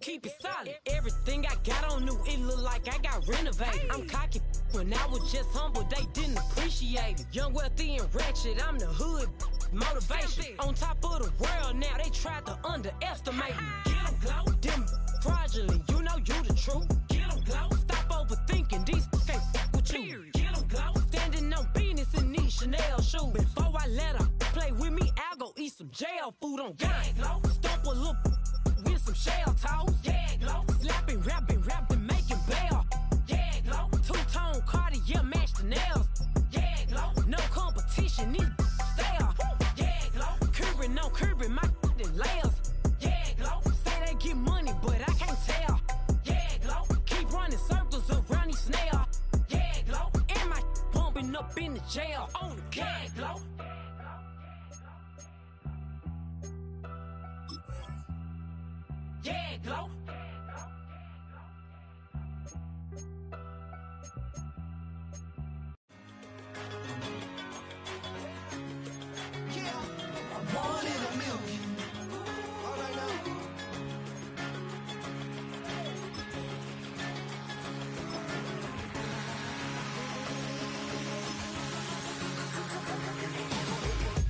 keep it solid. Everything I got on new, it look like I got renovated. I'm cocky when I was just humble, they didn't appreciate it. Young, wealthy, and ratchet, I'm the hood motivation. On top of the world now, they tried to underestimate me. Get 'em glow, them fraudulent, you know you the truth. Get 'em glow, stop overthinking, these can't with you. Get 'em glow, standing on business in these Chanel shoes. Before I let her play with me, I'll go eat some jail food on gang. Stomp a little with some shell toes. Yeah, glow. Slapping, rapping, making bail. Yeah, glow. Two-tone Cartier match the nails. Yeah, glow. No competition, these stale. Yeah, glow. Curbing my layers. Yeah, glow. Say they get money, but I can't tell. Yeah, glow. Keep running circles around these snails. Yeah, glow. And my bumping up in the jail on the gang, glow. Yeah, glow. Yeah, one in a million. All right now.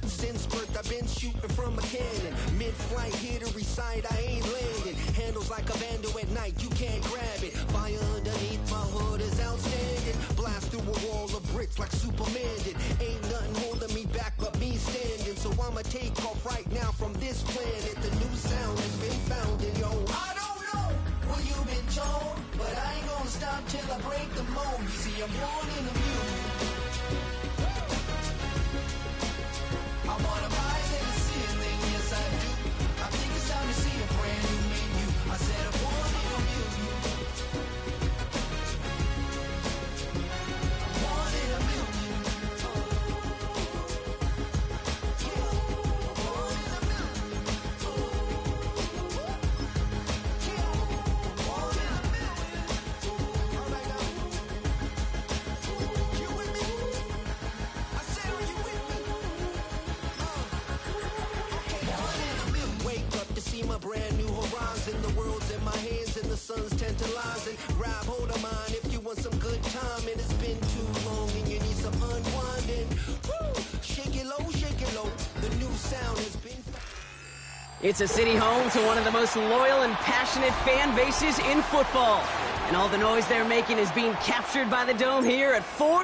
Since birth, I've been shooting from a cannon. Mid-flight, here to recite, I ain't landing. Handles like a vandal at night, you can't grab it. Fire underneath my hood is outstanding. Blast through a wall of bricks like Superman did. Ain't nothing holding me back but me standing. So I'ma take off right now from this planet. The new sound has been found in yo. I don't know what you've been told, but I ain't gonna stop till I break the mold. You see, I'm born in a million. I wanna rise in the ceiling, yes I do. I think it's time to see a brand new menu. I said I'm born in a million. I'm born in a million. I'm born in a million. I'm born in a million. All right now. You with me? I said, are you with me? Wake up to see my brand new horizon. The world's in my hands and the sun's tantalizing. Grab hold of mine if you want some good time. And it's been too long and you need some unwinding. Woo! Shake it low. The new sound has been... It's a city home to one of the most loyal and passionate fan bases in football. And all the noise they're making is being captured by the Dome here at 4.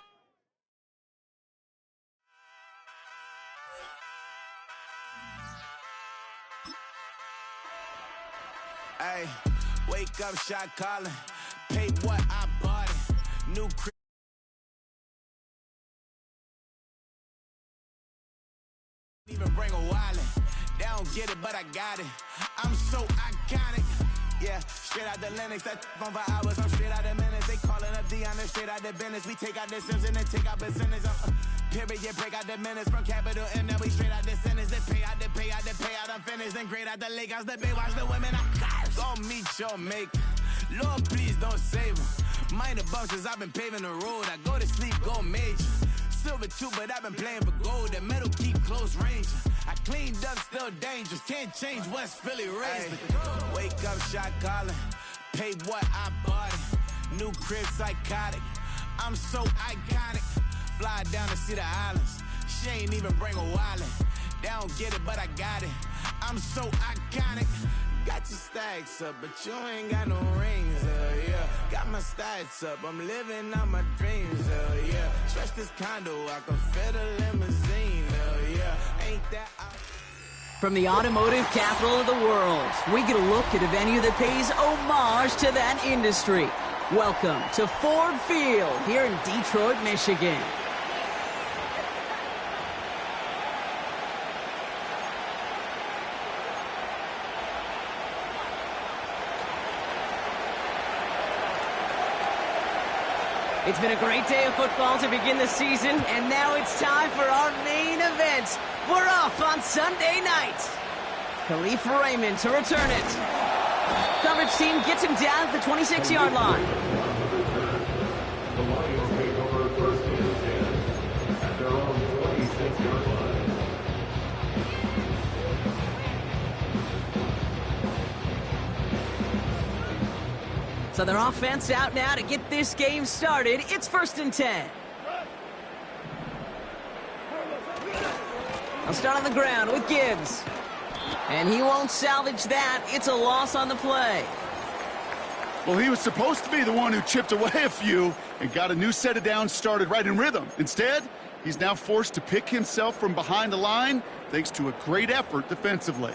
Hey, wake up, shot calling. Paid what I bought it. New crib. Even bring a wallet. They don't get it, but I got it. I'm so iconic. Yeah, straight out the Lennox, that phone for hours. I'm straight out the minutes. They calling up Dion, they're straight out the business. We take out the Sims and then take out percentage. Period, break out the minutes from capital M. Now we straight out the sentence. They pay out, I'm finished. Then grade out the Lakers, the Bay, watch the women. I gon' meet your mate. Lord, please don't save them. Minor bumps as I've been paving the road. I go to sleep, go major. Silver too, but I've been playing for gold. The metal keep close range. I cleaned up, still dangerous. Can't change West Philly raised. Wake up, shot calling. Paid what I bought it. New crib, psychotic. I'm so iconic. Fly down to see the islands. She ain't even bring a wallet. They don't get it, but I got it. I'm so iconic. Got your stacks up, but you ain't got no rings, yeah. Got my stats up, I'm living out my dreams, yeah. Stretch this condo, I can fit a limousine, yeah. Ain't that From the automotive capital of the world, we get a look at a venue that pays homage to that industry. Welcome to Ford Field here in Detroit, Michigan. It's been a great day of football to begin the season, and now it's time for our main event. We're off on Sunday night. Khalif Raymond to return it. Coverage team gets him down at the 26-yard line. The Lions take over first and 10 at their own 26-yard line. So their offense out now to get this game started. It's 1st and 10. They'll start on the ground with Gibbs. And he won't salvage that. It's a loss on the play. Well, he was supposed to be the one who chipped away a few and got a new set of downs started right in rhythm. Instead, he's now forced to pick himself from behind the line thanks to a great effort defensively.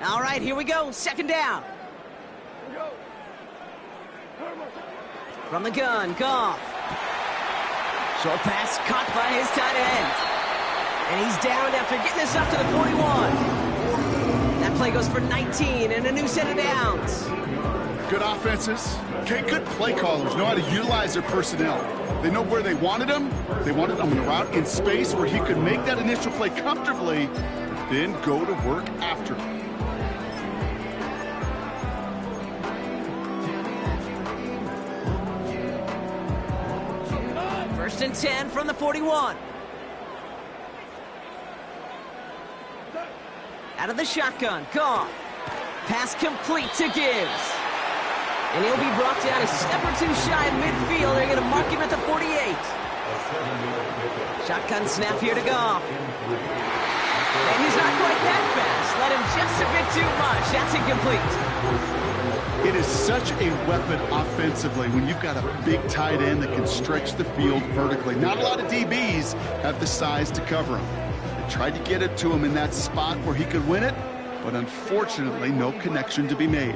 All right, here we go. 2nd down. From the gun, Goff. Short pass caught by his tight end. And he's downed after getting this up to the 41. That play goes for 19 and a new set of downs. Good offenses. Okay, good play callers know how to utilize their personnel. They know where they wanted him. They wanted him on the route in space where he could make that initial play comfortably, then go to work after it. 1st and 10 from the 41. Out of the shotgun, Goff. Pass complete to Gibbs. And he'll be brought down a step or two shy of midfield. They're going to mark him at the 48. Shotgun snap here to Goff. And he's not quite that fast. Let him just a bit too much. That's incomplete. It is such a weapon offensively when you've got a big tight end that can stretch the field vertically. Not a lot of DBs have the size to cover him. They tried to get it to him in that spot where he could win it, but unfortunately, no connection to be made.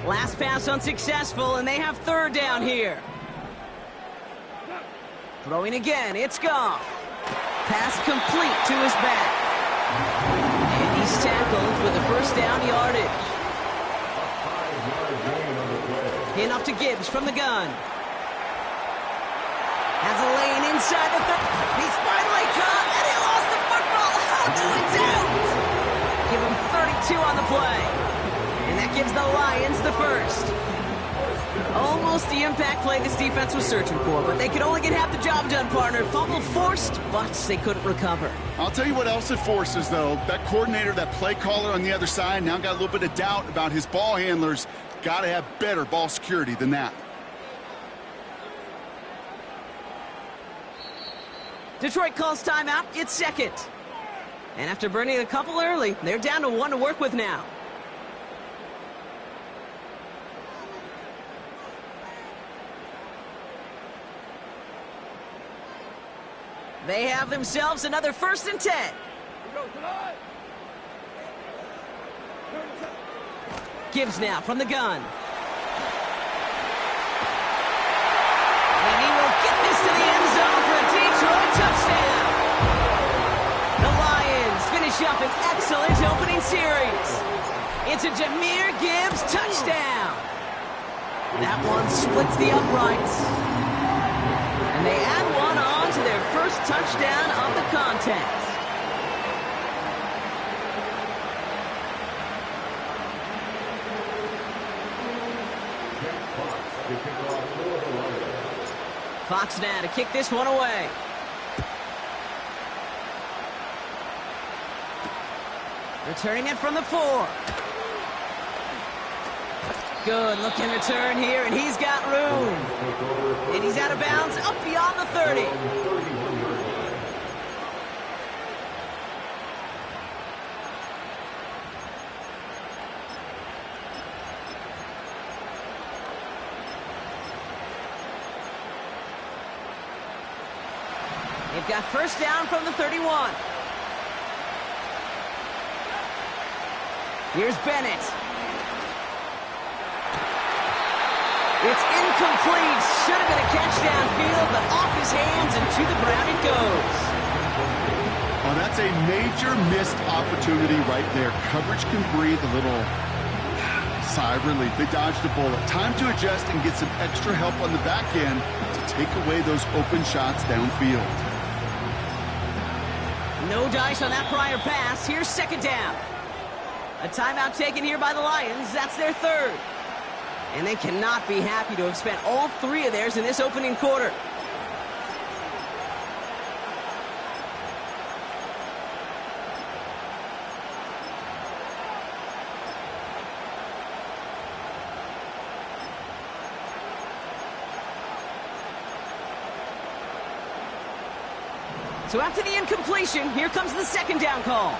Last pass unsuccessful, and they have 3rd down here. Throwing again, it's Goff. Pass complete to his back. And he's tackled with the 1st down yardage. Handoff to Gibbs from the gun. Has a lane inside the 30. He's finally caught, and he lost the football. Oh, no, it's out. Give him 32 on the play. And that gives the Lions the 1st. Almost the impact play this defense was searching for, but they could only get half the job done, partner. Fumble forced, but they couldn't recover. I'll tell you what else it forces, though. That coordinator, that play caller on the other side, now got a little bit of doubt about his ball handlers. Got to have better ball security than that. Detroit calls timeout. It's 2nd. And after burning a couple early, they're down to 1 to work with now. They have themselves another 1st and 10. Gibbs now from the gun. And he will get this to the end zone for a Detroit touchdown. The Lions finish up an excellent opening series. It's a Jahmyr Gibbs touchdown. That one splits the uprights. And they add one on to their 1st touchdown of the contest. Fox now to kick this one away. Returning it from the 4. Good looking return here, and he's got room. And he's out of bounds up beyond the 30. They've got 1st down from the 31. Here's Bennett. It's incomplete. Should have been a catch downfield, but off his hands and to the ground it goes. Oh, that's a major missed opportunity right there. Coverage can breathe a little sigh of relief. They dodged a bullet. Time to adjust and get some extra help on the back end to take away those open shots downfield. No dice on that prior pass. Here's second down. A timeout taken here by the Lions. That's their third. And they cannot be happy to have spent all three of theirs in this opening quarter. So after the incompletion, here comes the second down call.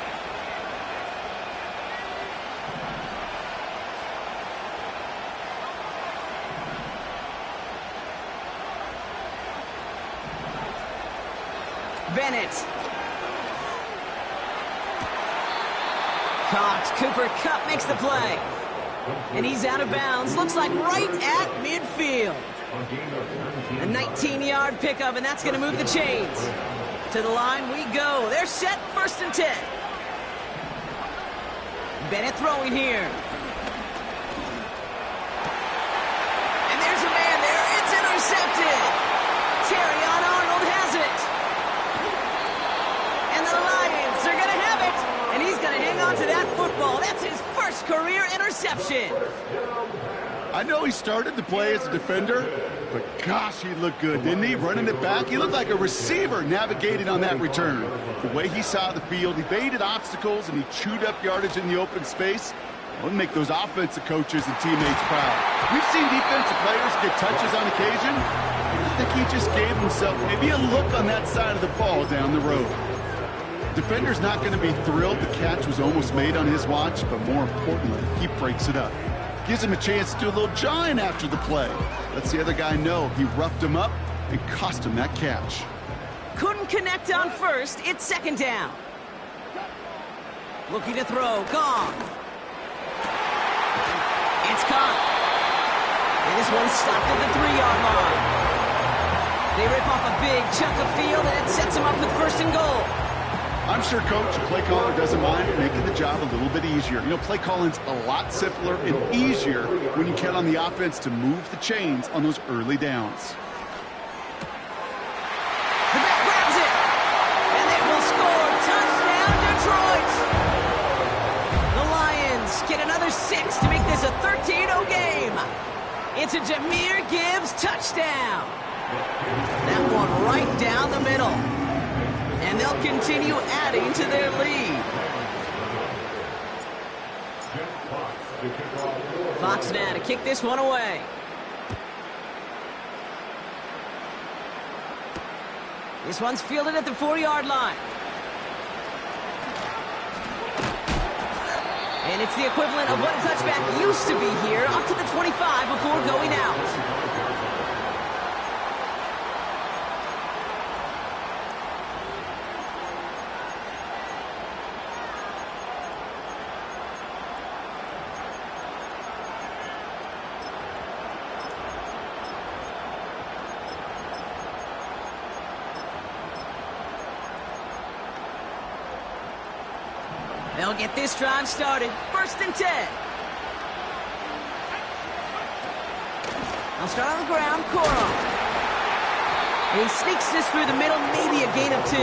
Bennett. Caught. Cooper Kupp makes the play. And he's out of bounds. Looks like right at midfield. A 19-yard pickup, and that's going to move the chains. To the line we go. They're set, 1st and 10. Bennett throwing here. And there's a man there. It's intercepted. Terrion Arnold has it. And the Lions are going to have it. And he's going to hang on to that football. That's his first career interception. I know he started to play as a defender, but gosh, he looked good, didn't he? Running it back, he looked like a receiver navigating on that return. The way he saw the field, he baited obstacles, and he chewed up yardage in the open space. It would make those offensive coaches and teammates proud. We've seen defensive players get touches on occasion. I think he just gave himself maybe a look on that side of the ball down the road. Defender's not going to be thrilled the catch was almost made on his watch, but more importantly, he breaks it up. Gives him a chance to do a little jawing after the play. Lets the other guy know he roughed him up and cost him that catch. Couldn't connect on first. It's second down. Looking to throw. Gone. It's caught. And this one's stopped at the 3-yard line. They rip off a big chunk of field, and it sets them up with 1st and goal. I'm sure coach, the play caller doesn't mind making the job a little bit easier. You know, play calling's a lot simpler and easier when you count on the offense to move the chains on those early downs. The back grabs it, and they will score. Touchdown, Detroit! The Lions get another 6 to make this a 13-0 game. It's a Jahmyr Gibbs touchdown. That one right down the middle. And they'll continue adding to their lead. Fox now to kick this one away. This one's fielded at the 4-yard line. And it's the equivalent of what a touchback used to be here, up to the 25 before going out. They'll get this drive started. 1st and 10. They'll start on the ground. Corum. And he sneaks this through the middle, maybe a gain of 2.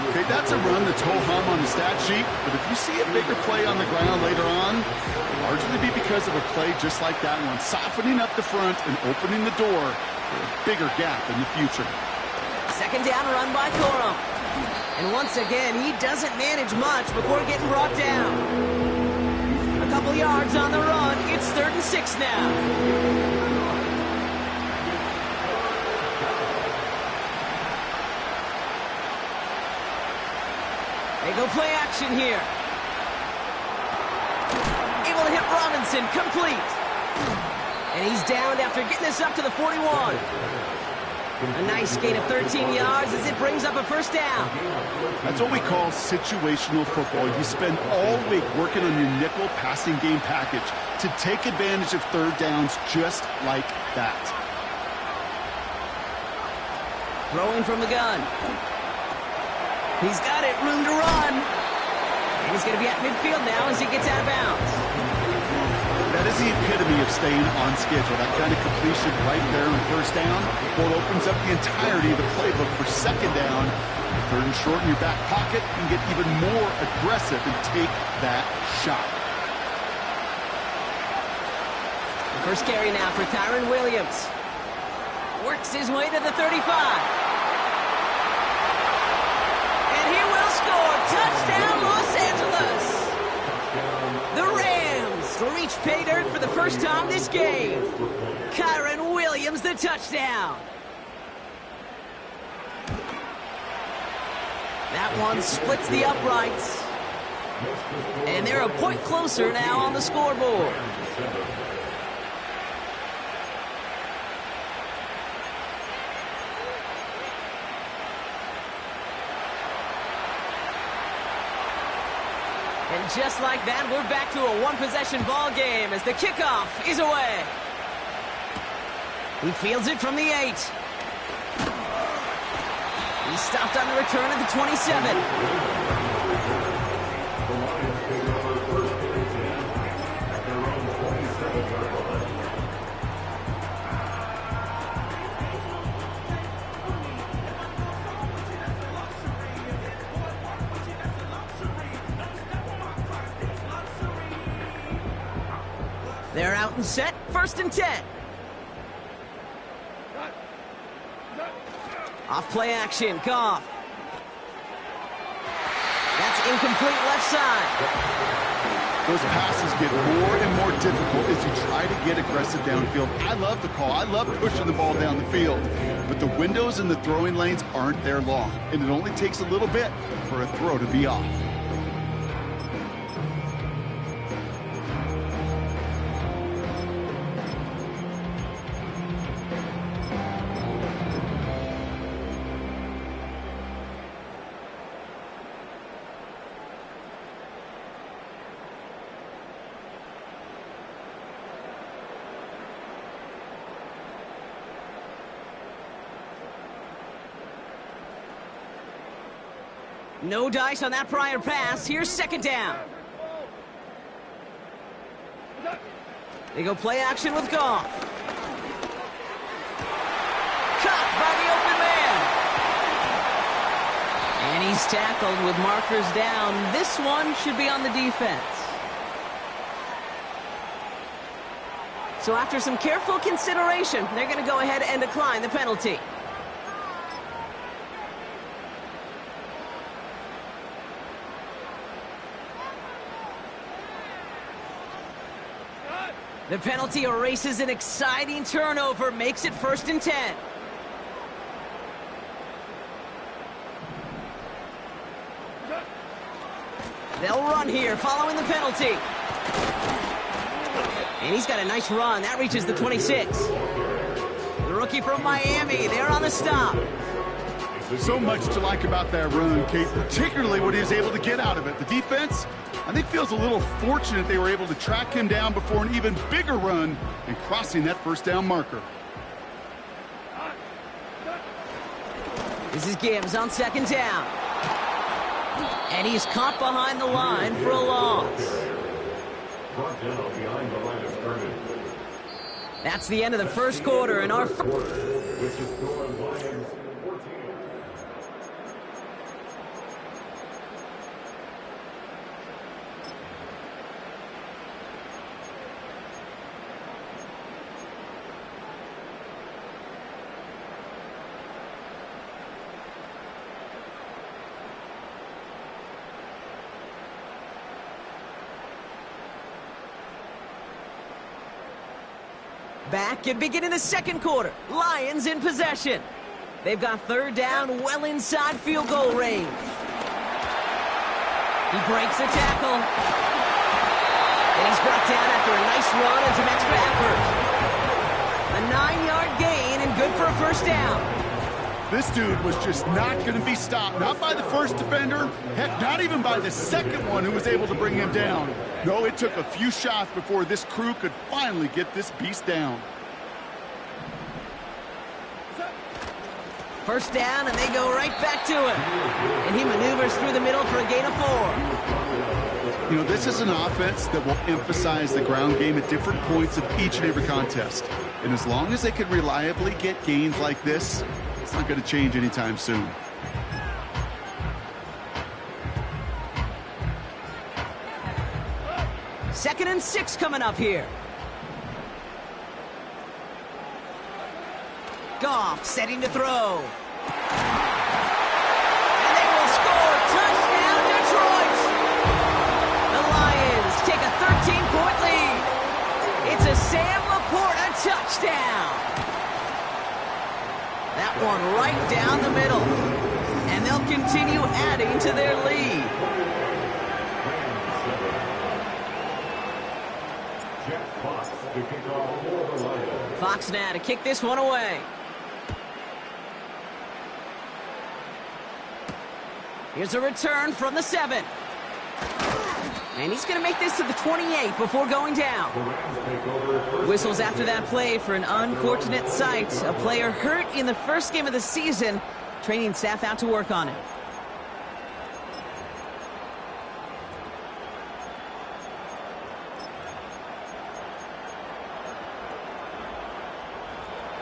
Okay, that's a run that's ho-hum on the stat sheet, but if you see a bigger play on the ground later on, it'll largely be because of a play just like that one, softening up the front and opening the door for a bigger gap in the future. Second down run by Corum. And once again, he doesn't manage much before getting brought down. A couple yards on the run. It's 3rd and 6 now. They go play action here. Able to hit Robinson, complete. And he's downed after getting this up to the 41. A nice gain of 13 yards as it brings up a 1st down. That's what we call situational football. You spend all week working on your nickel passing game package to take advantage of 3rd downs just like that. Throwing from the gun. He's got it, room to run. And he's going to be at midfield now as he gets out of bounds. That is the epitome of staying on schedule. That kind of completion right there on first down. Well, it opens up the entirety of the playbook for second down. Third and short in your back pocket. You can get even more aggressive and take that shot. First carry now for Kyren Williams. Works his way to the 35. And he will score. Touchdown, Los Angeles. The Rams reach pay dirt for the first time this game. Kyren Williams, the touchdown. That one splits the uprights. And they're a point closer now on the scoreboard. And just like that, we're back to a one-possession ball game as the kickoff is away. He fields it from the 8. He stopped on the return at the 27. They're out and set, 1st and 10. Off play action, Goff. That's incomplete left side. Those passes get more and more difficult as you try to get aggressive downfield. I love the call. I love pushing the ball down the field. But the windows in the throwing lanes aren't there long. And it only takes a little bit for a throw to be off. No dice on that prior pass. Here's 2nd down. They go play action with Goff. Caught by the open man. And he's tackled with markers down. This one should be on the defense. So after some careful consideration, they're going to go ahead and decline the penalty. The penalty erases an exciting turnover, makes it 1st and 10. They'll run here following the penalty. And he's got a nice run. That reaches the 26. The rookie from Miami, they're on the stop. So much to like about that run, Kate, particularly what he was able to get out of it. The defense, I think, feels a little fortunate they were able to track him down before an even bigger run and crossing that 1st down marker. This is Gibbs on 2nd down. And he's caught behind the line for a loss. That's the end of the 1st quarter, and our... Back and beginning the 2nd quarter. Lions in possession. They've got 3rd down, well inside field goal range. He breaks the tackle. And he's brought down after a nice run and some extra effort. A 9-yard gain and good for a 1st down. This dude was just not going to be stopped. Not by the first defender. Heck, not even by the 2nd one who was able to bring him down. No, it took a few shots before this crew could finally get this beast down. First down, and they go right back to him. And he maneuvers through the middle for a gain of 4. You know, this is an offense that will emphasize the ground game at different points of each and every contest. And as long as they can reliably get gains like this, it's not going to change anytime soon. Second and 6 coming up here. Goff setting to throw. And they will score. Touchdown, Detroit! The Lions take a 13-point lead. It's a Sam Laporta touchdown. That one right down the middle. And they'll continue adding to their lead. Fox now to kick this one away. Here's a return from the 7. And he's going to make this to the 28 before going down. Whistles after that play for an unfortunate sight. A player hurt in the first game of the season. Training staff out to work on it.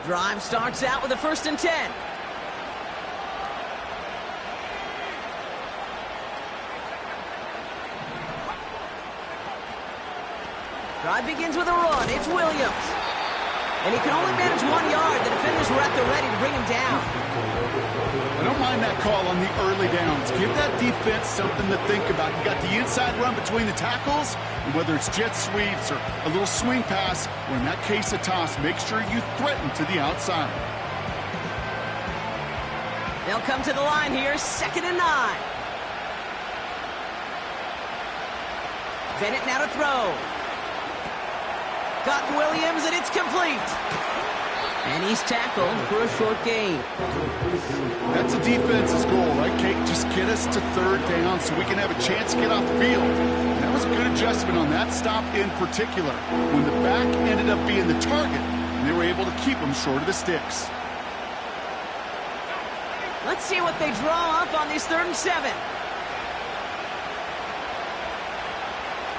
Drive starts out with a 1st and 10. Drive begins with a run. It's Williams. And he can only manage 1 yard. The defenders were at the ready to bring him down. I don't mind that call on the early downs. Give that defense something to think about. You got the inside run between the tackles, and whether it's jet sweeps or a little swing pass, or in that case a toss, make sure you threaten to the outside. They'll come to the line here, 2nd and 9. Bennett now to throw. Got Williams, and it's complete. And he's tackled for a short gain. That's a defense's goal, right, Kate? Just get us to 3rd down so we can have a chance to get off the field. And that was a good adjustment on that stop in particular, when the back ended up being the target, and they were able to keep him short of the sticks. Let's see what they draw up on this 3rd and 7.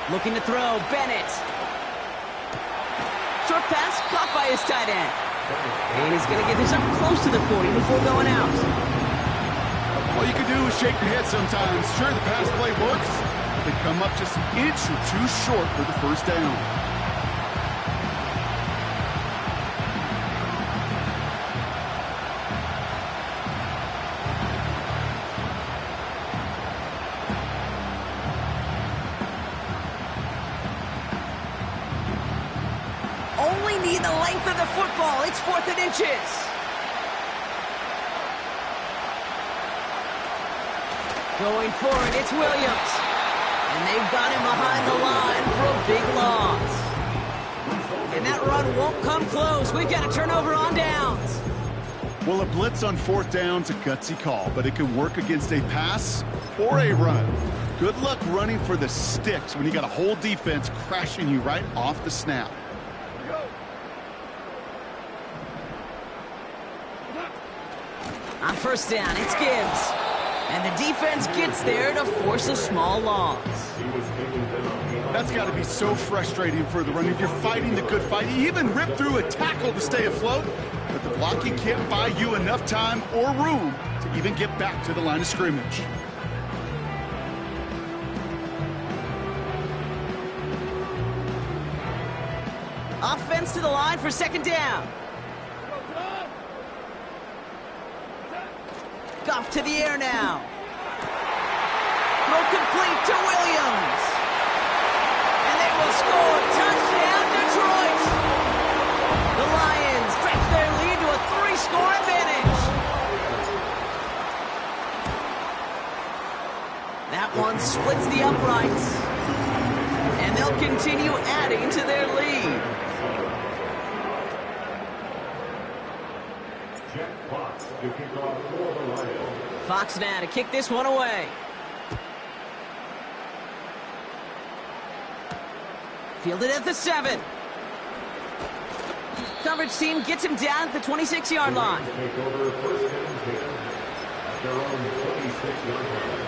Looking to throw, Bennett. Short pass caught by his tight end. And he's going to get this up close to the 40 before going out. All you can do is shake your head sometimes. Sure, the pass play works, but they come up just an inch or 2 short for the 1st down. Only need the length of the football. It's 4th and inches. Going for it, it's Williams. And they've got him behind the line for a big loss. And that run won't come close. We've got a turnover on downs. Well, a blitz on 4th down's a gutsy call, but it can work against a pass or a run. Good luck running for the sticks when you got a whole defense crashing you right off the snap. On 1st down, it's Gibbs. And the defense gets there to force a small loss. That's got to be so frustrating for the runner. You're fighting the good fight. You even rip through a tackle to stay afloat, but the blocking can't buy you enough time or room to even get back to the line of scrimmage. Offense to the line for 2nd down. Goff to the air now. Throw complete to Williams. And they will score. Touchdown, Detroit. The Lions stretch their lead to a 3-score advantage. That one splits the uprights. And they'll continue adding to their lead. Fox now to kick this one away. Fielded at the 7. Coverage team gets him down at the 26-yard line. Take over first and 10 at their own 26-yard line.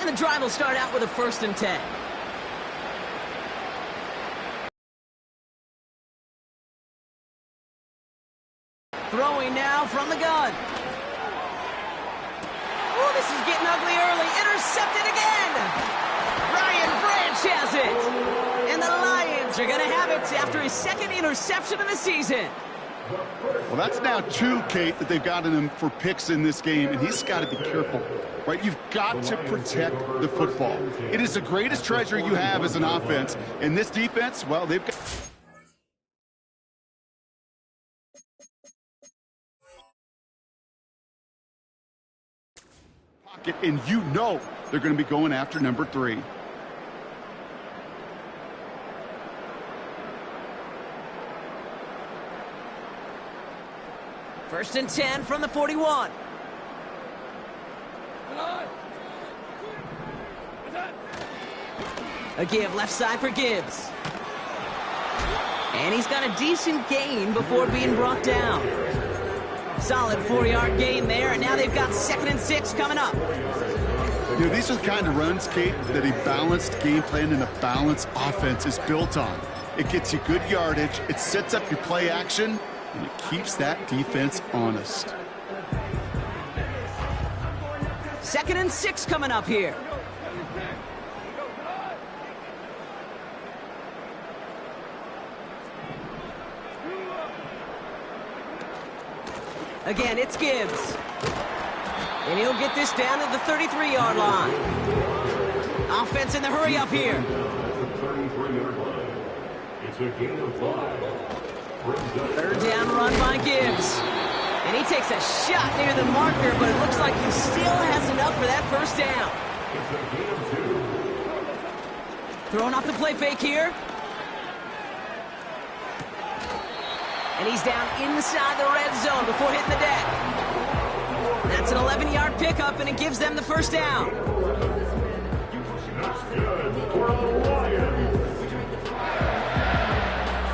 And the drive will start out with a 1st and 10. Throwing now from the gun. Oh, this is getting ugly early. Intercepted again. Brian Branch has it. And the Lions are going to have it after his 2nd interception of the season. Well, that's now 2, Kate, that they've gotten him for picks in this game, and he's got to be careful, right? You've got to protect the football. It is the greatest treasure you have as an offense, and this defense, well, they've got... And you know they're going to be going after number 3. First and 10 from the 41. A give left side for Gibbs. And he's got a decent gain before being brought down. Solid 4-yard gain there, and now they've got 2nd and 6 coming up. You know, these are the kind of runs, Kate, that a balanced game plan and a balanced offense is built on. It gets you good yardage, it sets up your play action, and it keeps that defense honest. 2nd and 6 coming up here. Again, it's Gibbs. And he'll get this down to the 33-yard line. Offense in the hurry up here. It's a gain of 5. 3rd down run by Gibbs. And he takes a shot near the marker, but it looks like he still has enough for that 1st down. It's a gain of 2. Throwing off the play fake here. And he's down inside the red zone before hitting the deck. That's an 11-yard pickup, and it gives them the 1st down. That's good for the Lions.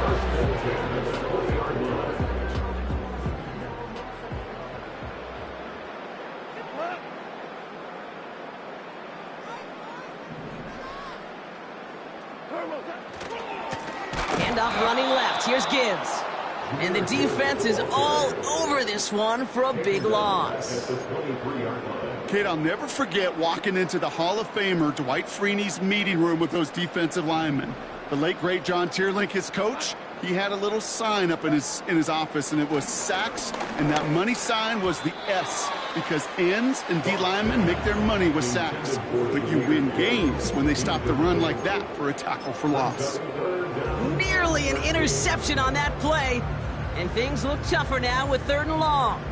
First and 10 at the 12-yard line. Handoff running left. Here's Gibbs. And the defense is all over this one for a big loss. Kate, I'll never forget walking into the Hall of Famer Dwight Freeney's meeting room with those defensive linemen. The late, great John Tierlink, his coach, he had a little sign up in his office, and it was sacks, and that money sign was the S, because ends and D linemen make their money with sacks. But you win games when they stop the run like that for a tackle for loss. Nearly an interception on that play, and things look tougher now with 3rd and long.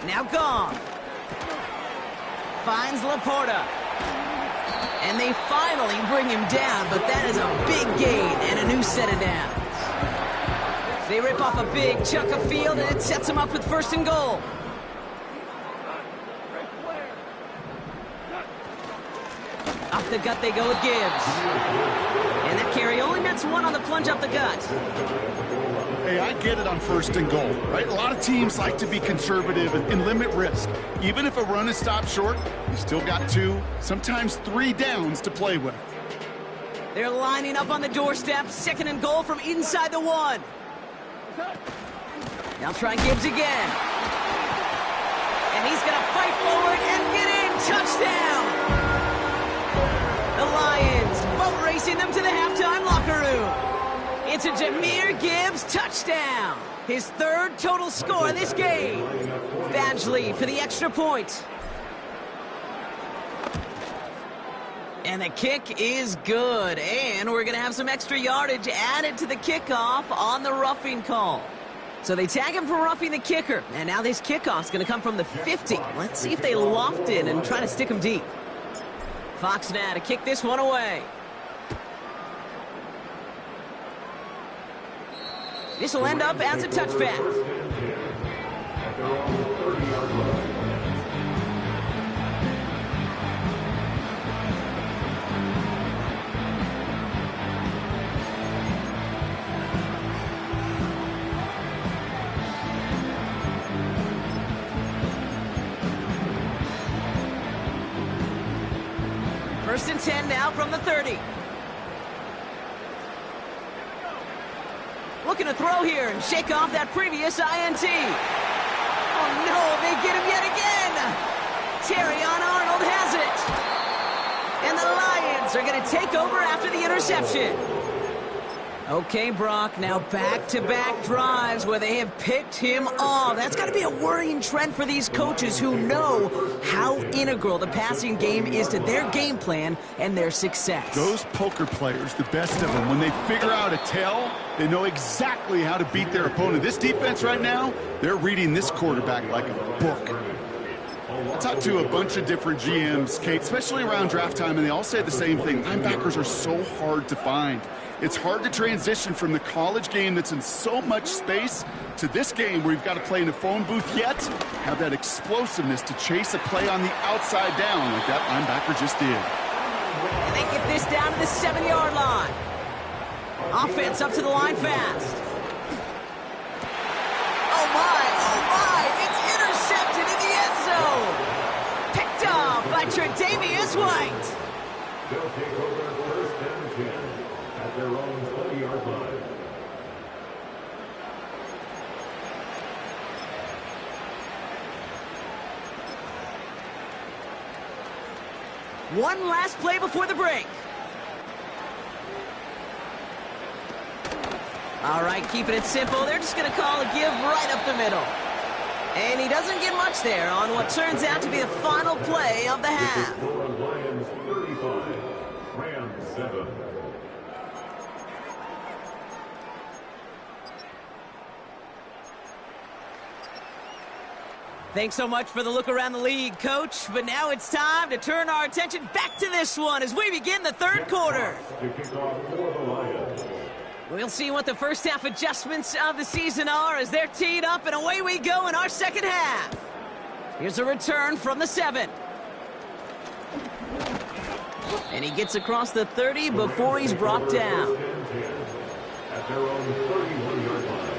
Now gone. Finds Laporta. And they finally bring him down, but that is a big gain and a new set of downs. They rip off a big chunk of field, and it sets them up with 1st and goal. Off the gut they go with Gibbs. And that carry only nets 1 on the plunge up the gut. Hey, I get it on 1st and goal, right? A lot of teams like to be conservative and limit risk. Even if a run is stopped short, you still got 2, sometimes 3 downs to play with. They're lining up on the doorstep. 2nd and goal from inside the 1. Now try Gibbs again. And he's going to fight forward and get in. Touchdown! The Lions boat racing them to the halftime locker room. It's a Jahmyr Gibbs touchdown. His 3rd total score this game. Badgley for the extra point. And the kick is good. And we're going to have some extra yardage added to the kickoff on the roughing call. So they tag him for roughing the kicker. And now this kickoff's going to come from the 50. Let's see if they loft it and try to stick him deep. Fox now to kick this one away. This will end up as a touchback. At their own 30-yard line. First and 10 now from the 30. Looking to throw here and shake off that previous INT. Oh no, they get him yet again. Terrion Arnold has it. And the Lions are going to take over after the interception. Okay, Brock, now back-to-back drives where they have picked him off. That's got to be a worrying trend for these coaches who know how integral the passing game is to their game plan and their success. Those poker players, the best of them, when they figure out a tell, they know exactly how to beat their opponent. This defense right now, they're reading this quarterback like a book. I talked to a bunch of different GMs, Kate, especially around draft time, and they all say the same thing. Linebackers are so hard to find. It's hard to transition from the college game that's in so much space to this game where you've got to play in a phone booth, yet have that explosiveness to chase a play on the outside down like that linebacker just did. And they get this down to the 7-yard line. Offense up to the line fast. Oh my, it's intercepted in the end zone. Picked off by Tre'Davious White. They'll take over first and 10 at their own 20-yard line. One last play before the break. All right, keeping it simple. They're just going to call a give right up the middle. And he doesn't get much there on what turns out to be the final play of the half. Lions 35, Rams 7. Thanks so much for the look around the league, Coach. But now it's time to turn our attention back to this one as we begin the third quarter. To kick off for the Lions. We'll see what the first half adjustments of the season are as they're teed up, and away we go in our second half. Here's a return from the 7. And he gets across the 30 before he's brought down. At their own 31-yard line.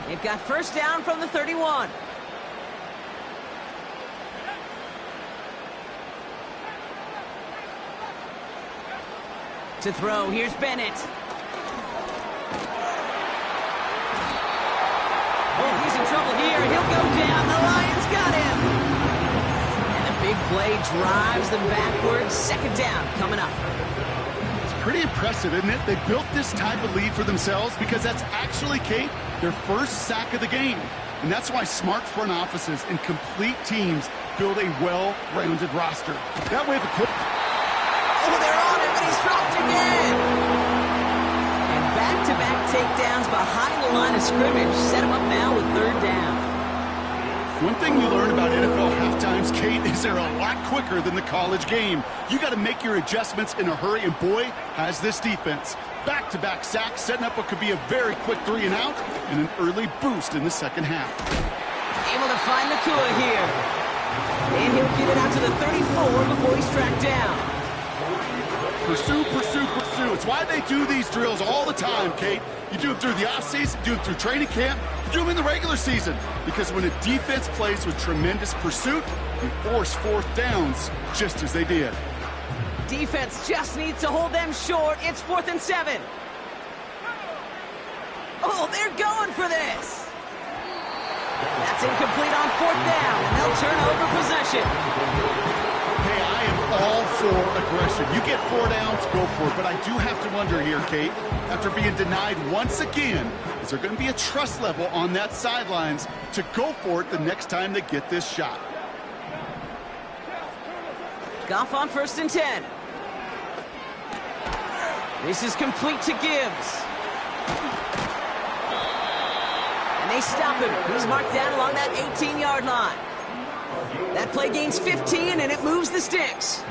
They've got first down from the 31. To throw, here's Bennett. Oh, he's in trouble here. He'll go down. The Lions got him. And the big play drives them backwards. Second down coming up. It's pretty impressive, isn't it? They built this type of lead for themselves because that's actually, Kate, their first sack of the game. And that's why smart front offices and complete teams build a well-rounded roster. That way, the Oh, they're on him, and he's dropped again. And back-to-back takedowns behind the line of scrimmage set him up now with third down. One thing you learn about NFL halftimes, Kate, is they're a lot quicker than the college game. You got to make your adjustments in a hurry, and boy, has this defense. Back-to-back sacks, setting up what could be a very quick 3 and out, and an early boost in the second half. Able to find Nakua here. And he'll get it out to the 34 before he's tracked down. Pursue, pursue, pursue. It's why they do these drills all the time, Kate. You do them through the offseason, you do them through training camp, you do them in the regular season. Because when a defense plays with tremendous pursuit, you force fourth downs just as they did. Defense just needs to hold them short. It's 4th and 7. Oh, they're going for this. That's incomplete on 4th down, and they'll turn over possession. Hey, I am all for aggression. You get 4 downs, go for it. But I do have to wonder here, Kate, after being denied once again, is there going to be a trust level on that sidelines to go for it the next time they get this shot? Goff on 1st and 10. This is complete to Gibbs. And they stop him. He's marked down along that 18-yard line. That play gains 15, and it moves the sticks.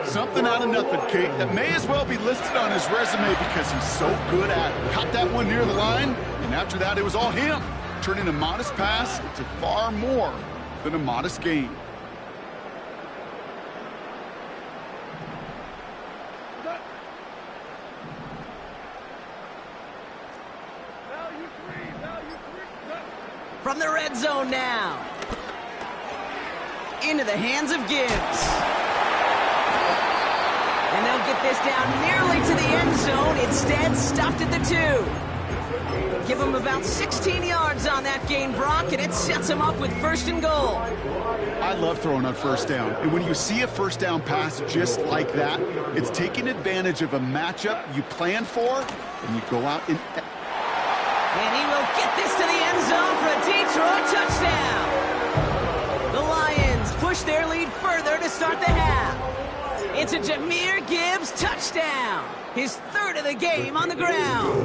Something out of nothing, Kate. That may as well be listed on his resume because he's so good at it. Caught that one near the line, and after that, it was all him, turning a modest pass into far more than a modest gain. From the red zone now. Into the hands of Gibbs. And they'll get this down nearly to the end zone. Instead, stopped at the 2. Give them about 16 yards on that gain, Brock, and it sets them up with 1st and goal. I love throwing on 1st down. And when you see a 1st down pass just like that, it's taking advantage of a matchup you plan for, and you go out and... And he will get this to the end zone for a Detroit touchdown. The Lions push their lead further to start the half. It's a Jahmyr Gibbs touchdown. His 3rd of the game on the ground.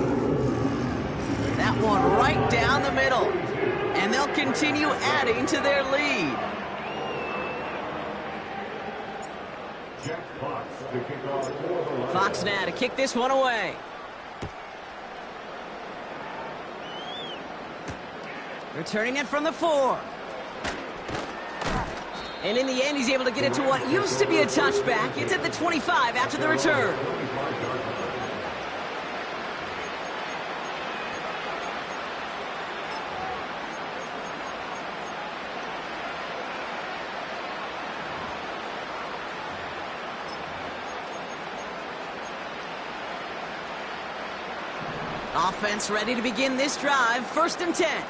That one right down the middle. And they'll continue adding to their lead. Fox now to kick this one away. Returning it from the 4. And in the end, he's able to get it to what used to be a touchback. It's at the 25 after the return. Offense ready to begin this drive. 1st and 10.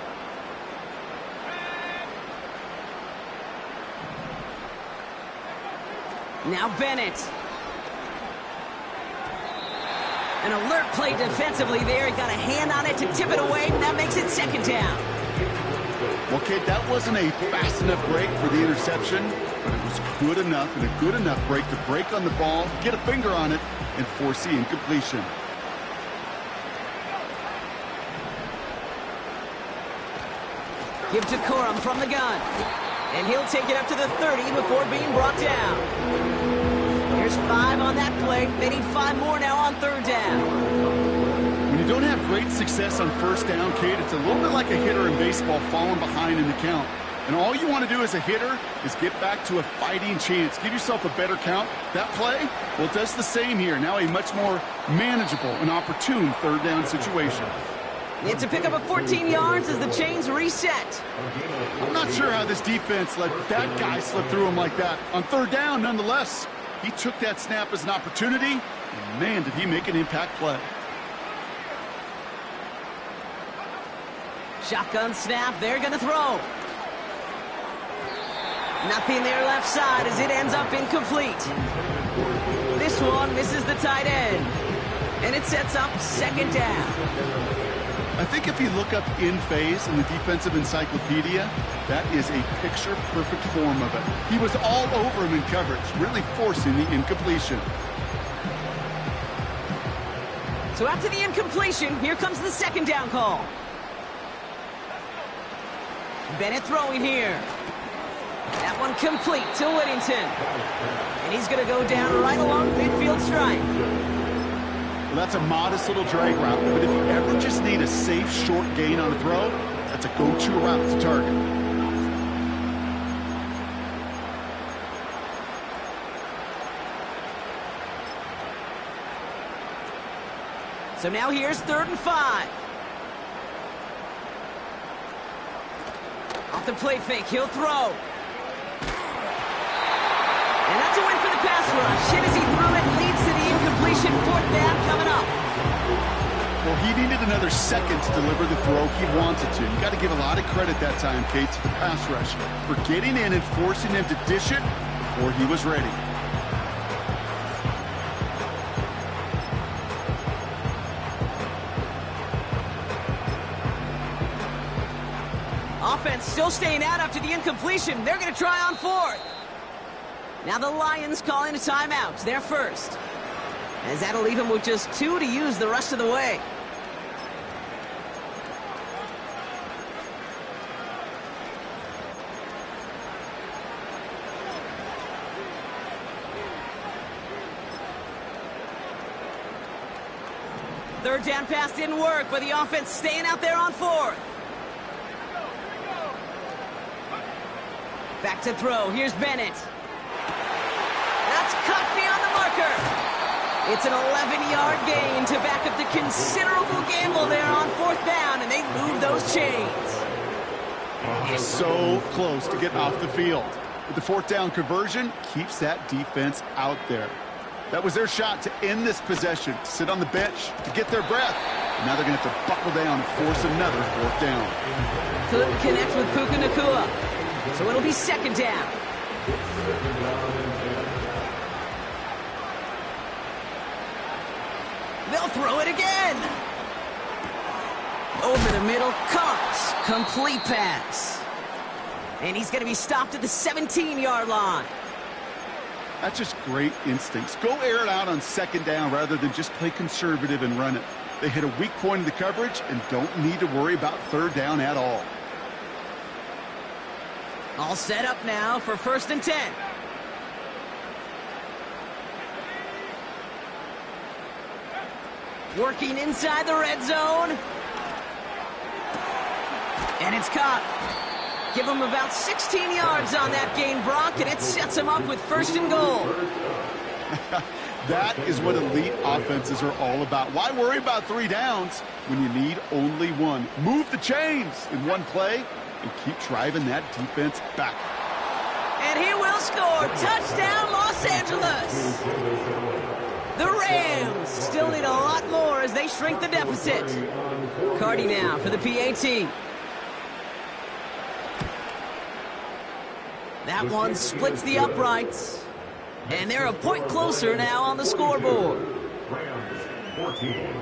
Now Bennett. An alert play defensively there. He got a hand on it to tip it away, and that makes it 2nd down. Well, Kate, that wasn't a fast enough break for the interception, but it was good enough and a good enough break to break on the ball, get a finger on it, and force the incompletion. Give to Corum from the gun. And he'll take it up to the 30 before being brought down. There's 5 on that play. They need 5 more now on 3rd down. When you don't have great success on 1st down, Kate, it's a little bit like a hitter in baseball falling behind in the count. And all you want to do as a hitter is get back to a fighting chance. Give yourself a better count. That play, well, it does the same here. Now a much more manageable and opportune 3rd down situation. It's a pickup of 14 yards as the chains reset. I'm not sure how this defense let that guy slip through him like that. On 3rd down, nonetheless, he took that snap as an opportunity, and man, did he make an impact play. Shotgun snap, they're going to throw. Nothing there left side as it ends up incomplete. This one misses the tight end, and it sets up 2nd down. I think if you look up in phase in the defensive encyclopedia, that is a picture-perfect form of it. He was all over him in coverage, really forcing the incompletion. So after the incompletion, here comes the 2nd down call. Bennett throwing here. That one complete to Whittington. And he's going to go down right along midfield stripe. Well, that's a modest little drag route, but if you ever just need a safe, short gain on a throw, that's a go-to route to target. So now here's 3rd and 5. Off the play fake, he'll throw. And that's a win for the pass rush. And as he threw it, leads to the incompletion. 4th down coming up. Well, he needed another second to deliver the throw he wanted to. You got to give a lot of credit that time, Kate, to the pass rush for getting in and forcing him to dish it before he was ready. Offense still staying out after the incompletion. They're going to try on 4th. Now the Lions calling a timeout. They're first. As that'll leave him with just 2 to use the rest of the way. Third down pass didn't work, but the offense staying out there on fourth. Back to throw. Here's Bennett. That's caught beyond the marker. It's an 11-yard gain to back up the considerable gamble there on fourth down, and they move those chains. So close to getting off the field. But the fourth down conversion keeps that defense out there. That was their shot to end this possession, to sit on the bench, to get their breath. And now they're going to have to buckle down and force another fourth down. Couldn't connect with Puka Nacua, so it'll be second down. They'll throw it again. Over the middle, Cox, complete pass. And he's going to be stopped at the 17-yard line. That's just great instincts. Go air it out on second down rather than just play conservative and run it. They hit a weak point in the coverage and don't need to worry about third down at all. All set up now for 1st and 10. Working inside the red zone. And it's caught. Give him about 16 yards on that gain, Brock, and it sets him up with 1st and goal. That is what elite offenses are all about. Why worry about 3 downs when you need only 1? Move the chains in one play and keep driving that defense back. And he will score. Touchdown, Los Angeles. The Rams still need a lot more as they shrink the deficit. Cardi now for the PAT. That one splits the uprights. And they're a point closer now on the scoreboard. Rams 14.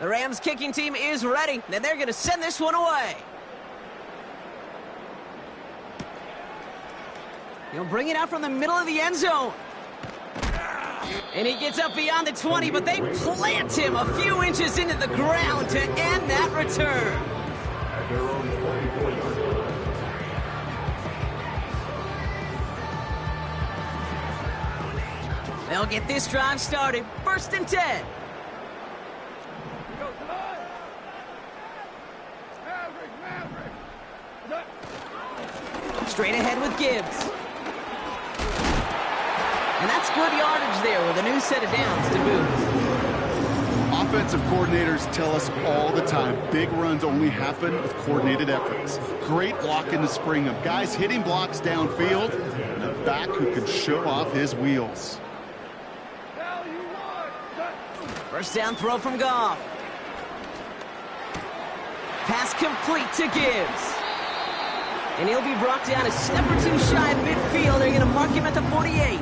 The Rams kicking team is ready, and they're going to send this one away. He'll bring it out from the middle of the end zone. And he gets up beyond the 20, but they plant him a few inches into the ground to end that return. At their own 24-yard line. They'll get this drive started. 1st and 10. Straight ahead with Gibbs. And that's good yardage there with a new set of downs to boot. Offensive coordinators tell us all the time, big runs only happen with coordinated efforts. Great blocking to spring them. Guys hitting blocks downfield, and a back who can show off his wheels. 1st down throw from Goff. Pass complete to Gibbs. And he'll be brought down a step or 2 shy of midfield. They're going to mark him at the 48.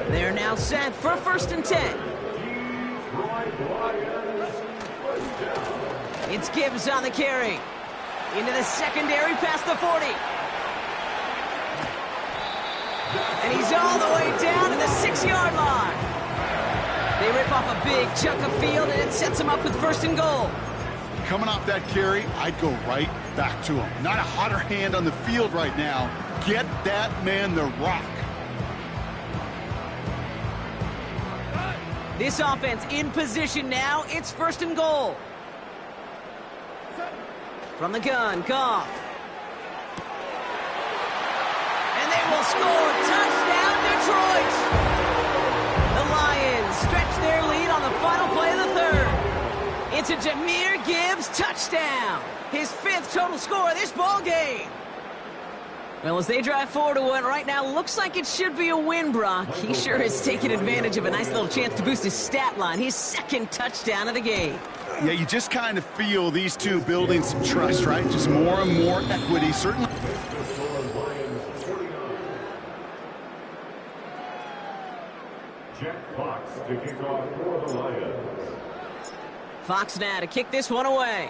They're now set for 1st and 10. It's Gibbs on the carry. Into the secondary past the 40. And he's all the way down to the 6-yard line. They rip off a big chunk of field, and it sets him up with 1st and goal. Coming off that carry, I'd go right back to him. Not a hotter hand on the field right now. Get that man the rock. This offense in position now. It's 1st and goal. From the gun, Goff. And they will score. Touchdown, Detroit. The Lions stretch their lead on the final play of the 3rd. It's a Jahmyr Gibbs touchdown. His 5th total score of this ball game. Well, as they drive forward to what right now looks like it should be a win, Brock. He sure is taking advantage of a nice little chance to boost his stat line. His 2nd touchdown of the game. Yeah, you just kind of feel these two building some trust, right? Just more and more equity, certainly. Jack Fox to kick off for the Lions. Fox now to kick this one away.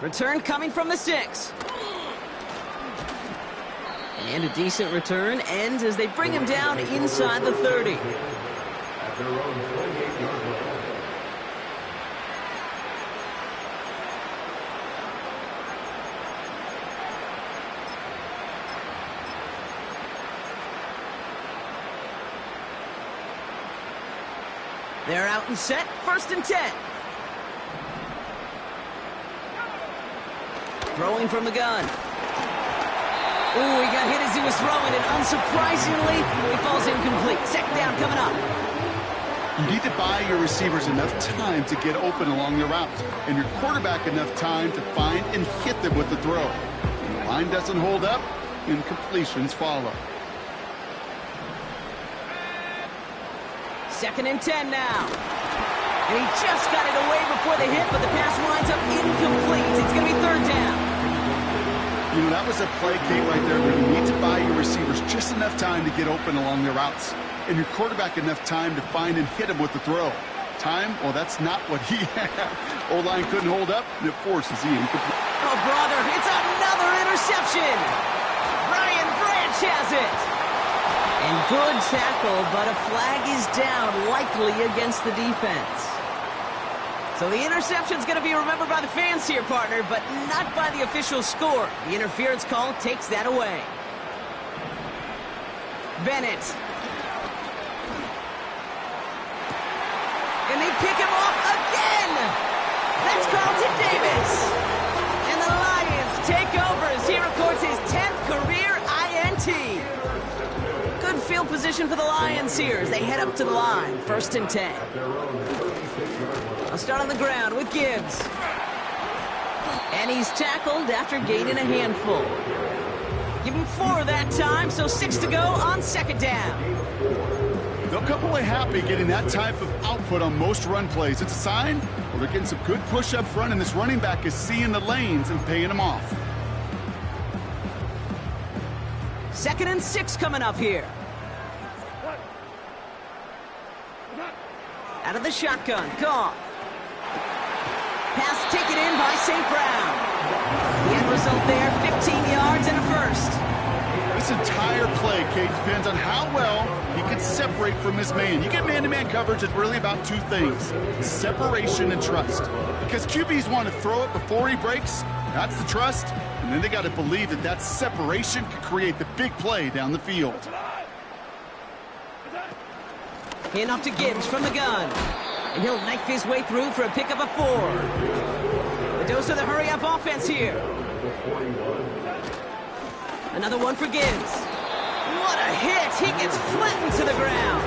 Return coming from the 6. And a decent return ends as they bring him down inside the 30. At their own 28-yard line. They're out and set, 1st and 10. Throwing from the gun. Ooh, he got hit as he was throwing, and unsurprisingly, he falls incomplete. 2nd down coming up. You need to buy your receivers enough time to get open along their route, and your quarterback enough time to find and hit them with the throw. When the line doesn't hold up, incompletions follow. 2nd and 10 now. And he just got it away before the hit, but the pass winds up incomplete. It's going to be 3rd down. You know, that was a play, Kate, right there, where you need to buy your receivers just enough time to get open along their routes, and your quarterback enough time to find and hit him with the throw. Time? Well, that's not what he had. O-line couldn't hold up, and it forces the incomplete. Oh, brother, it's another interception. Brian Branch has it. And good tackle, but a flag is down, likely against the defense. So the interception's going to be remembered by the fans here, partner, but not by the official score. The interference call takes that away. Bennett. And they pick him off again. That's Carlton Davis. And the Lions take over as he records his 10th career INT. Good field position for the Lions here as they head up to the line. 1st and 10. I'll start on the ground with Gibbs. And he's tackled after gaining a handful. Give him 4 that time, so 6 to go on 2nd down. They'll come away happy getting that type of output on most run plays. It's a sign, well, they're getting some good push up front, and this running back is seeing the lanes and paying them off. 2nd and 6 coming up here. Out of the shotgun, Goff. Pass taken in by St. Brown. The end result there, 15 yards and a 1st. This entire play, Kate, depends on how well he can separate from his man. You get man-to-man coverage, it's really about 2 things: separation and trust. Because QBs want to throw it before he breaks, that's the trust, and then they got to believe that that separation can create the big play down the field. Hand off to Gibbs from the gun. And he'll knife his way through for a pickup of 4. The dose of the hurry-up offense here. Another one for Gibbs. What a hit! He gets flattened to the ground.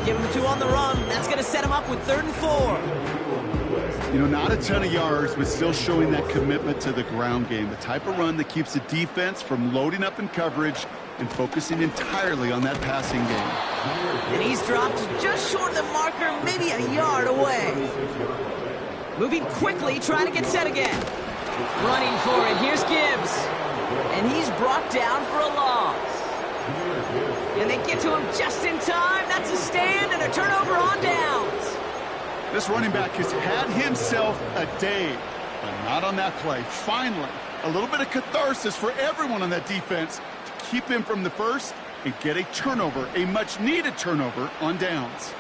Give him 2 on the run. That's going to set him up with 3rd and 4. You know, not a ton of yards, but still showing that commitment to the ground game. The type of run that keeps the defense from loading up in coverage and focusing entirely on that passing game. And he's dropped just short of the marker, maybe a yard away. Moving quickly, trying to get set again. Running for it, here's Gibbs. And he's brought down for a loss. And they get to him just in time. That's a stand and a turnover on downs. This running back has had himself a day, but not on that play. Finally, a little bit of catharsis for everyone on that defense to keep him from the first and get a turnover, a much-needed turnover on downs.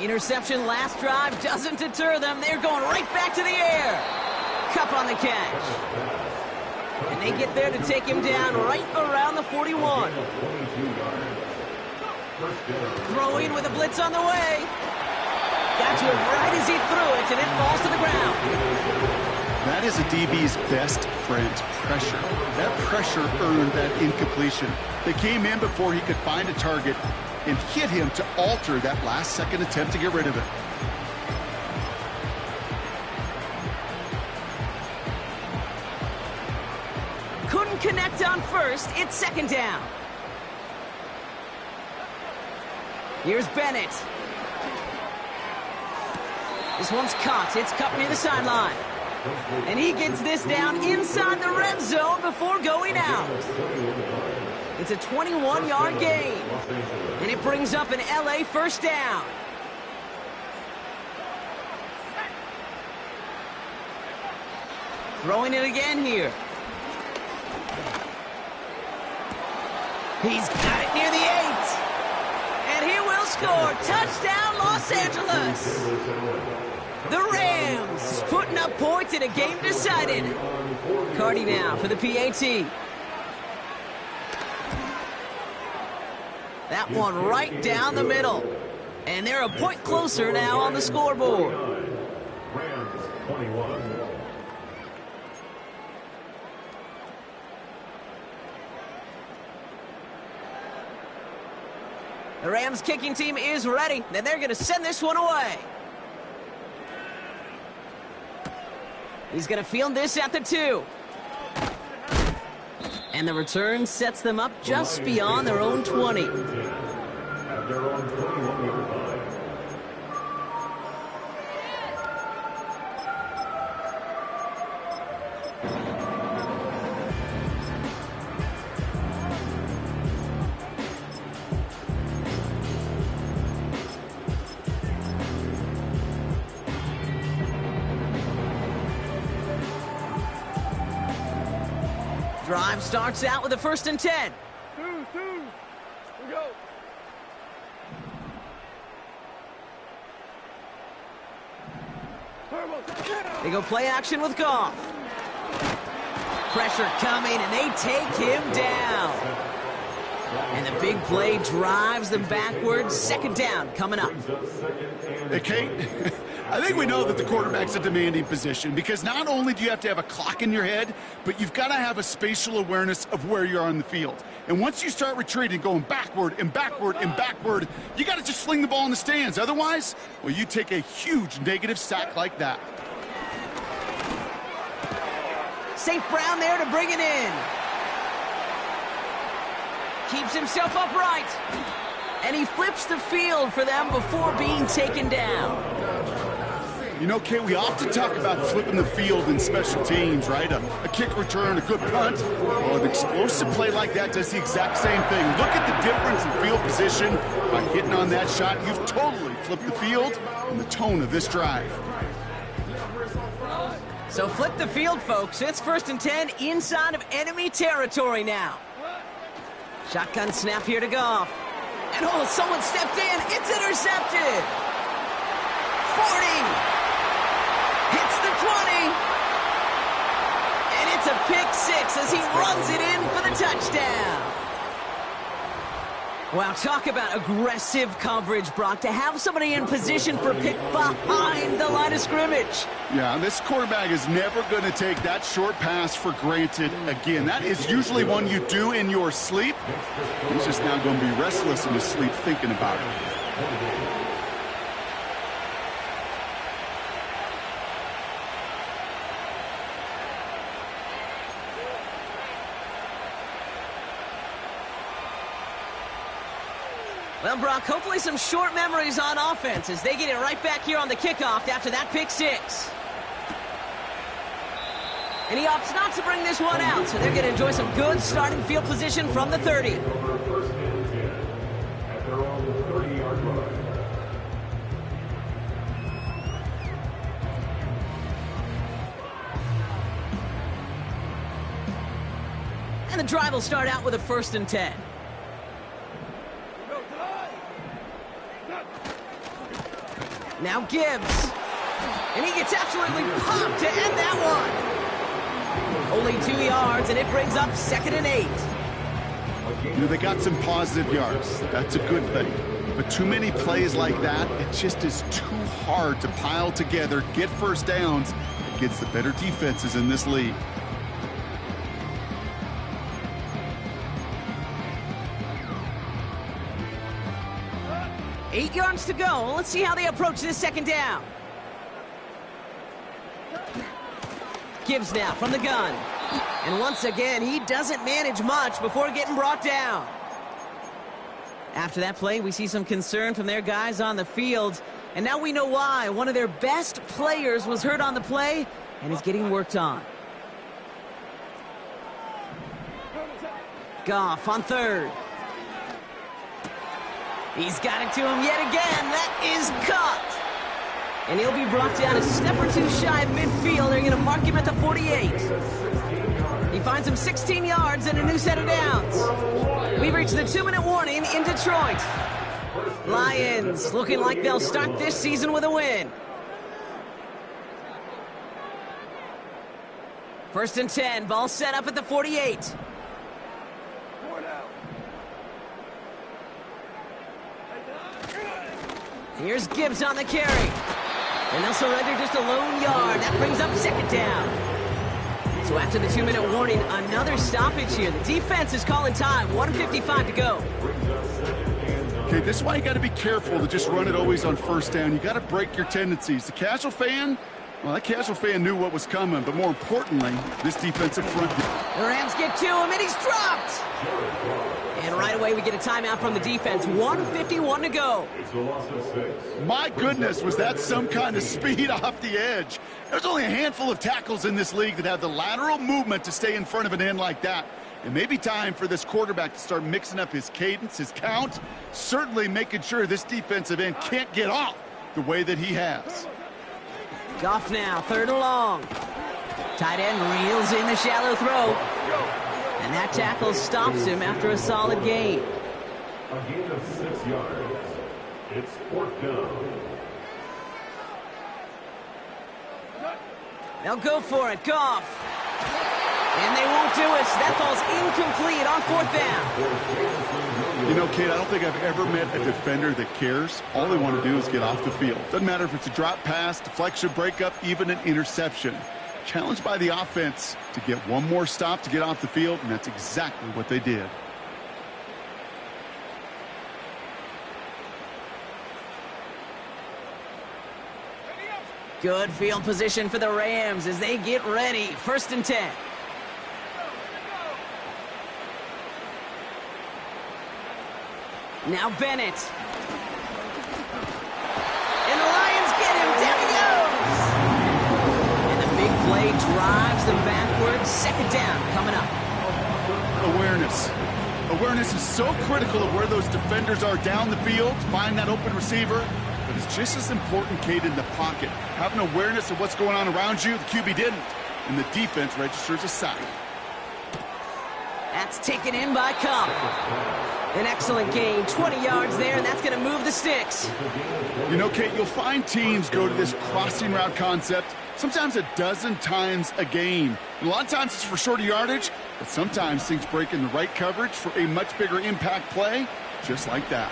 Interception last drive doesn't deter them. They're going right back to the air. Cup on the catch. And they get there to take him down right around the 41. Throwing with a blitz on the way. Got to him right as he threw it, and it falls to the ground. That is a DB's best friend, pressure. That pressure earned that incompletion. They came in before he could find a target and hit him to alter that last-second attempt to get rid of it. Couldn't connect on first. It's 2nd down. Here's Bennett. This one's caught. It's cut near the sideline. And he gets this down inside the red zone before going out. It's a 21-yard gain. And it brings up an LA first down. Throwing it again here. He's got it near the 8. And he will score. Touchdown, Los Angeles. The Rams putting up points in a game decided. Cardi now for the PAT. That one right down the middle. And they're a point closer now on the scoreboard. Rams 21. The Rams kicking team is ready. Then they're going to send this one away. He's going to field this at the 2. And the return sets them up just beyond their own 20. At their own 21-yard line. Drive starts out with a 1st and 10. 2, 2. We go. They go play action with Goff. Pressure coming, and they take him down. And the big play drives them backwards. 2nd down coming up. Hey, Kate, I think we know that the quarterback's a demanding position because not only do you have to have a clock in your head, but you've got to have a spatial awareness of where you're on the field. And once you start retreating, going backward and backward and backward, you got to just fling the ball in the stands. Otherwise, well, you take a huge negative sack like that. St. Brown there to bring it in. Keeps himself upright. And he flips the field for them before being taken down. You know, Kate, we often talk about flipping the field in special teams, right? A kick return, a good punt. Well, an explosive play like that does the exact same thing. Look at the difference in field position. By hitting on that shot, you've totally flipped the field and the tone of this drive. So flip the field, folks. It's 1st and 10 inside of enemy territory now. Shotgun snap here to Goff. And oh, someone stepped in. It's intercepted. 40. Hits the 20. And it's a pick 6 as he runs it in for the touchdown. Wow, talk about aggressive coverage, Brock, to have somebody in position for a pick behind the line of scrimmage. Yeah, this quarterback is never going to take that short pass for granted again. That is usually one you do in your sleep. He's just now going to be restless in his sleep thinking about it. Well, Brock, hopefully some short memories on offense as they get it right back here on the kickoff after that pick 6. And he opts not to bring this one out, so they're going to enjoy some good starting field position from the 30. First and 10 at their own 30-yard line. And the drive will start out with a 1st and 10. Now Gibbs. And he gets absolutely popped to end that one. Only 2 yards, and it brings up 2nd and 8. You know, they got some positive yards. That's a good thing. But too many plays like that, it just is too hard to pile together, get first downs against the better defenses in this league. Eight yards to go. Let's see how they approach this 2nd down. Gibbs now from the gun. And once again, he doesn't manage much before getting brought down. After that play, we see some concern from their guys on the field. And now we know why. One of their best players was hurt on the play and is getting worked on. Goff on 3rd. He's got it to him yet again. That is caught. And he'll be brought down a step or 2 shy of midfield. They're going to mark him at the 48. He finds him 16 yards and a new set of downs. We've reached the 2-minute warning in Detroit. Lions looking like they'll start this season with a win. 1st and 10, ball set up at the 48. Here's Gibbs on the carry. And they'll surrender just a lone yard. That brings up 2nd down. So after the 2-minute warning, another stoppage here. The defense is calling time. 1:55 to go. Okay, this is why you got to be careful to just run it always on 1st down. You got to break your tendencies. The casual fan, well, that casual fan knew what was coming, but more importantly, this defensive front. The Rams get to him, and he's dropped. And right away, we get a timeout from the defense. 1:51 to go. It's a loss of 6. My goodness, was that some kind of speed off the edge? There's only a handful of tackles in this league that have the lateral movement to stay in front of an end like that. It may be time for this quarterback to start mixing up his cadence, his count, certainly making sure this defensive end can't get off the way that he has. Goff now, 3rd and long. Tight end reels in the shallow throw. And that tackle stops him after a solid gain. A gain of 6 yards. It's 4th down. They'll go for it, Goff. And they won't do it. That ball's incomplete on 4th down. You know, Kate, I don't think I've ever met a defender that cares. All they want to do is get off the field. Doesn't matter if it's a drop pass, deflection, breakup, even an interception. Challenged by the offense to get one more stop to get off the field, and that's exactly what they did. Good field position for the Rams as they get ready. 1st and 10. Now Bennett. And the Lions get him. Down he goes. And the big play drives them backwards. 2nd down coming up. Awareness. Awareness is so critical of where those defenders are down the field to find that open receiver. But it's just as important, Kate, in the pocket. Having awareness of what's going on around you, the QB didn't. And the defense registers a sack. That's taken in by Cup. An excellent gain, 20 yards there, and that's going to move the sticks. You know, Kate, you'll find teams go to this crossing route concept sometimes a dozen times a game. And a lot of times it's for shorter yardage, but sometimes things break in the right coverage for a much bigger impact play, just like that.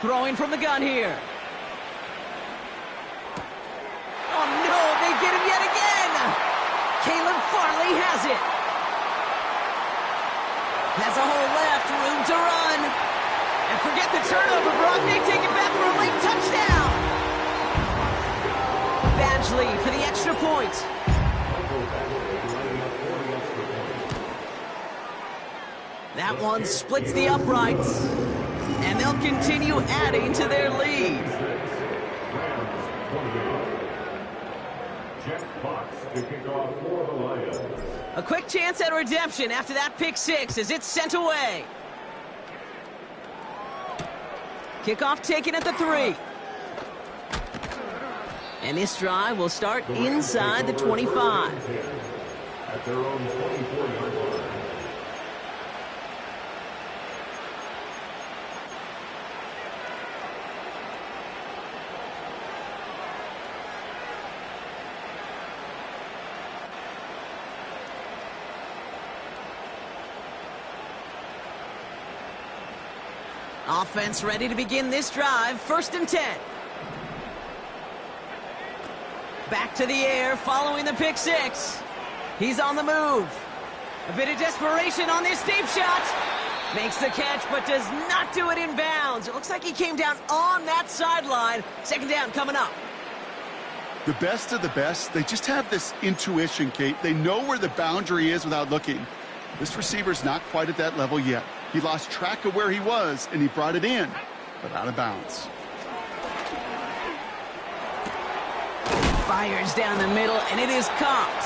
Throwing from the gun here. Oh, no, they get him yet again. Caleb Farley has it. Has a hole left, room to run. And forget the turnover, Brock. They take it back for a late touchdown. Badgley for the extra point. That one splits the uprights. And they'll continue adding to their lead. A quick chance at redemption after that pick 6 as it's sent away. Kickoff taken at the 3. And this drive will start inside the 25. At their own 24-yard line. Offense ready to begin this drive. 1st and 10. Back to the air following the pick 6. He's on the move. A bit of desperation on this deep shot. Makes the catch but does not do it in bounds. It looks like he came down on that sideline. 2nd down coming up. The best of the best, they just have this intuition, Kate. They know where the boundary is without looking. This receiver's not quite at that level yet. He lost track of where he was, and he brought it in, but out of bounds. Fires down the middle, and it is caught.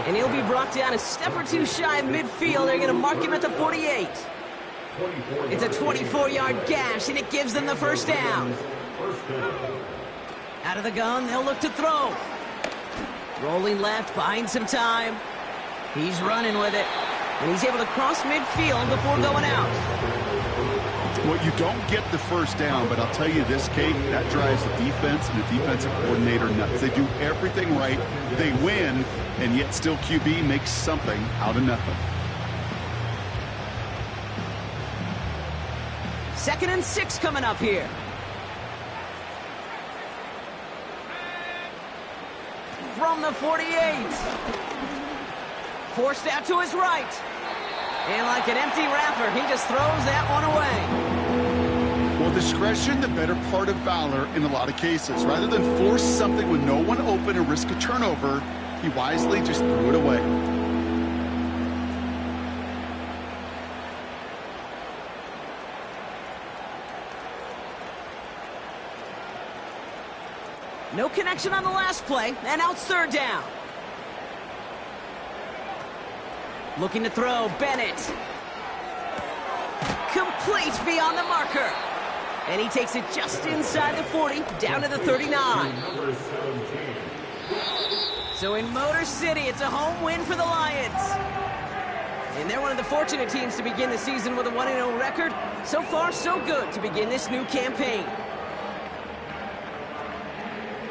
And he'll be brought down a step or two shy of midfield. They're going to mark him at the 48. It's a 24-yard gash, and it gives them the 1st down. Out of the gun, they'll look to throw. Rolling left, buying some time. He's running with it. And he's able to cross midfield before going out. Well, you don't get the first down, but I'll tell you this, Kate, that drives the defense and the defensive coordinator nuts. They do everything right, they win, and yet still QB makes something out of nothing. 2nd and 6 coming up here. From the 48. Forced out to his right. And like an empty wrapper, he just throws that one away. Well, discretion, the better part of valor in a lot of cases. Rather than force something with no one open and risk a turnover, he wisely just threw it away. No connection on the last play, and now it's 3rd down. Looking to throw, Bennett. Complete beyond the marker. And he takes it just inside the 40, down to the 39. So in Motor City, it's a home win for the Lions. And they're one of the fortunate teams to begin the season with a 1-0 record. So far, so good to begin this new campaign.